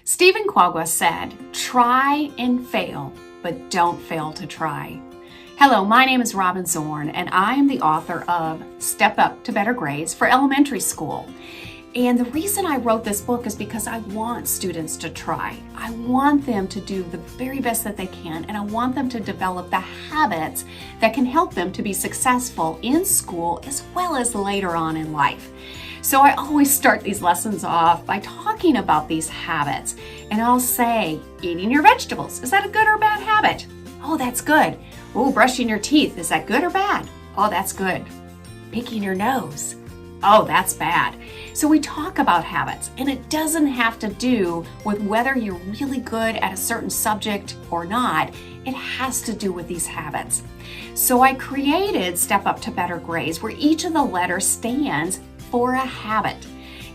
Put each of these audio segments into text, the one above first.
Stephen Quagga said, "Try and fail, but don't fail to try." Hello, my name is Robin Zorn, and I am the author of Step Up to Better Grades for Elementary School. And the reason I wrote this book is because I want students to try. I want them to do the very best that they can, and I want them to develop the habits that can help them to be successful in school as well as later on in life. So I always start these lessons off by talking about these habits, and I'll say, eating your vegetables, is that a good or bad habit? Oh, that's good. Oh, brushing your teeth, is that good or bad? Oh, that's good. Picking your nose. Oh, that's bad. So we talk about habits, and it doesn't have to do with whether you're really good at a certain subject or not. It has to do with these habits. So I created Step Up to Better Grades, where each of the letters stands for a habit.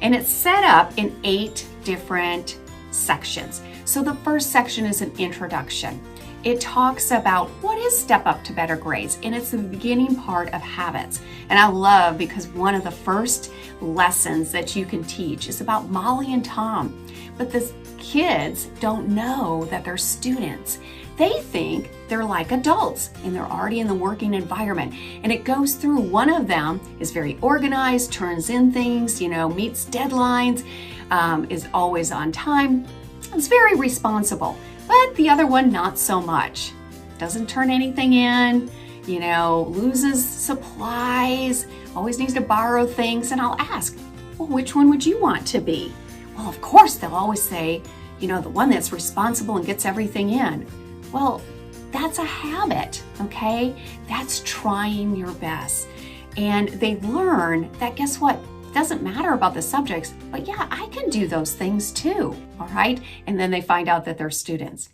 And it's set up in 8 different sections. So the first section is an introduction. It talks about what is Step Up to Better Grades, and it's the beginning part of habits. And I love because one of the first lessons that you can teach is about Molly and Tom. But the kids don't know that they're students. They think they're like adults and they're already in the working environment. And it goes through, one of them is very organized, turns in things, meets deadlines, is always on time. It's very responsible. But the other one, not so much. Doesn't turn anything in, loses supplies, always needs to borrow things. And I'll ask, well, which one would you want to be? Well, of course, they'll always say, the one that's responsible and gets everything in. Well, that's a habit, okay? That's trying your best. And they learn that, guess what? Doesn't matter about the subjects, but yeah, I can do those things too, all right? And then they find out that they're students.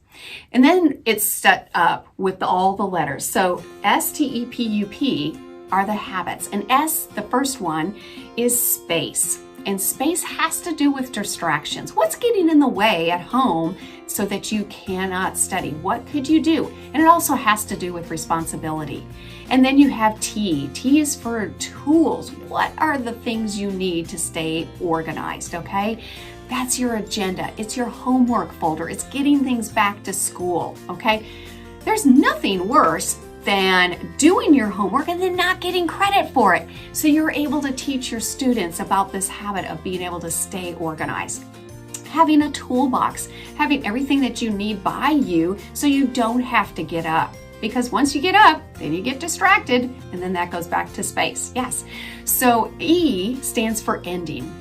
And then it's set up with all the letters. So STEPUP are the habits. And S, the first one, is space. And space has to do with distractions. What's getting in the way at home so that you cannot study? What could you do? And it also has to do with responsibility. And then you have T. T is for tools. What are the things you need to stay organized, okay? That's your agenda. It's your homework folder. It's getting things back to school, okay? There's nothing worse than doing your homework and then not getting credit for it. So you're able to teach your students about this habit of being able to stay organized. Having a toolbox, having everything that you need by you so you don't have to get up. Because once you get up, then you get distracted, and then that goes back to space. Yes. So E stands for ending.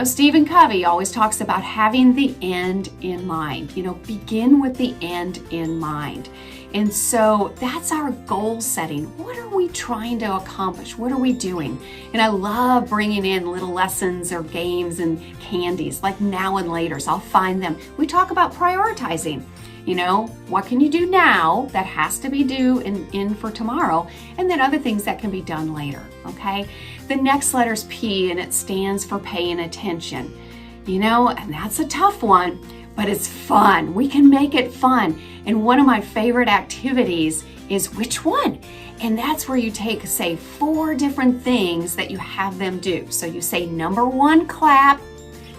Stephen Covey always talks about having the end in mind. Begin with the end in mind. And so that's our goal setting. What are we trying to accomplish? What are we doing? And I love bringing in little lessons or games and candies like now and later. So I'll find them. We talk about prioritizing. What can you do now that has to be due in for tomorrow, and then other things that can be done later, okay? The next letter is P, and it stands for paying attention. And that's a tough one, but it's fun. We can make it fun. And one of my favorite activities is which one? And that's where you take, say, 4 different things that you have them do. So you say number 1, clap.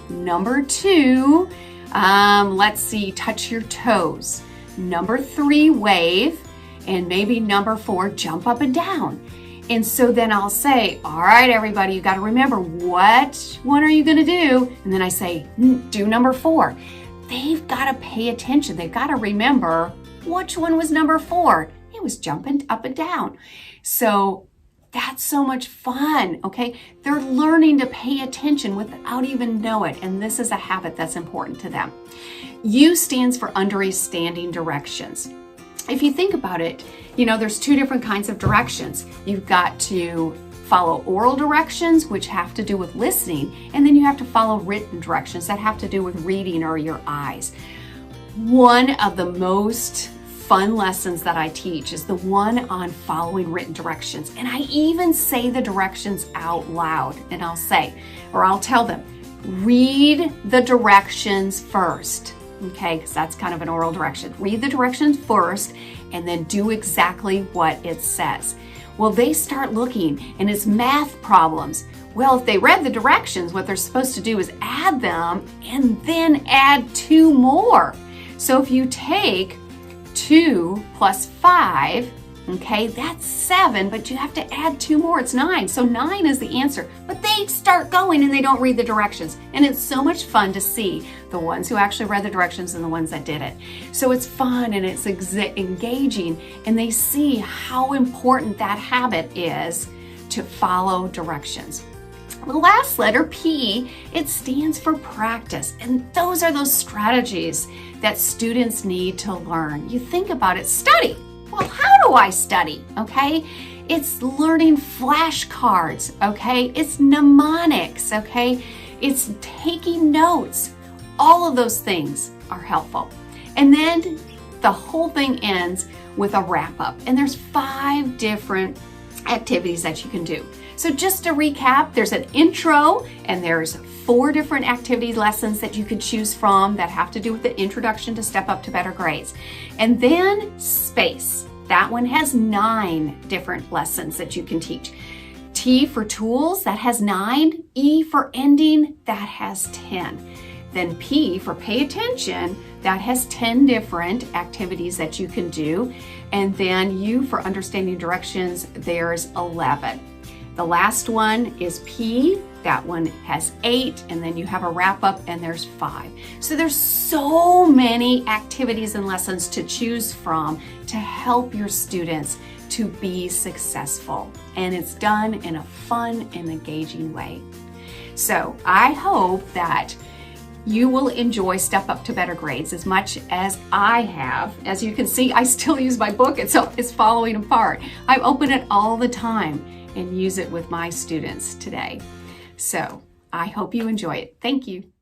Number 2, let's see, touch your toes. Number 3, wave. And maybe number 4, jump up and down. And so then I'll say, all right, everybody, you got to remember, what one are you going to do? And then I say, do number 4. They've got to pay attention. They've got to remember which one was number 4. It was jumping up and down. So that's so much fun, okay? They're learning to pay attention without even know it, and this is a habit that's important to them. U stands for understanding directions. If you think about it, there's 2 different kinds of directions. You've got to follow oral directions, which have to do with listening, and then you have to follow written directions that have to do with reading or your eyes. One of the most fun lessons that I teach is the one on following written directions. And I even say the directions out loud, and I'll tell them, read the directions first. Okay, because that's kind of an oral direction. Read the directions first and then do exactly what it says. Well, they start looking, and it's math problems. Well, if they read the directions, what they're supposed to do is add them and then add 2 more. So if you take 2 plus 5, okay, that's 7, but you have to add 2 more, it's 9. So 9 is the answer. But they start going and they don't read the directions. And it's so much fun to see the ones who actually read the directions and the ones that didn't. So it's fun and it's engaging, and they see how important that habit is to follow directions. The last letter, P, it stands for practice. And those are those strategies that students need to learn. You think about it, study. Well, how do I study? Okay, it's learning flashcards. Okay, it's mnemonics. Okay, it's taking notes. All of those things are helpful. And then the whole thing ends with a wrap up. And there's 5 different activities that you can do. So just to recap, there's an intro and there's 4 different activity lessons that you could choose from that have to do with the introduction to Step Up to Better Grades. And then space. That one has 9 different lessons that you can teach. T for tools, that has 9. E for ending, that has 10. Then P for pay attention, that has 10 different activities that you can do. And then U for understanding directions, there's 11. The last one is P, that one has 8, and then you have a wrap up and there's 5. So there's so many activities and lessons to choose from to help your students to be successful. And it's done in a fun and engaging way. So I hope that you will enjoy Step Up to Better Grades as much as I have. As you can see, I still use my book, and so it's falling apart. I open it all the time and use it with my students today. So I hope you enjoy it. Thank you.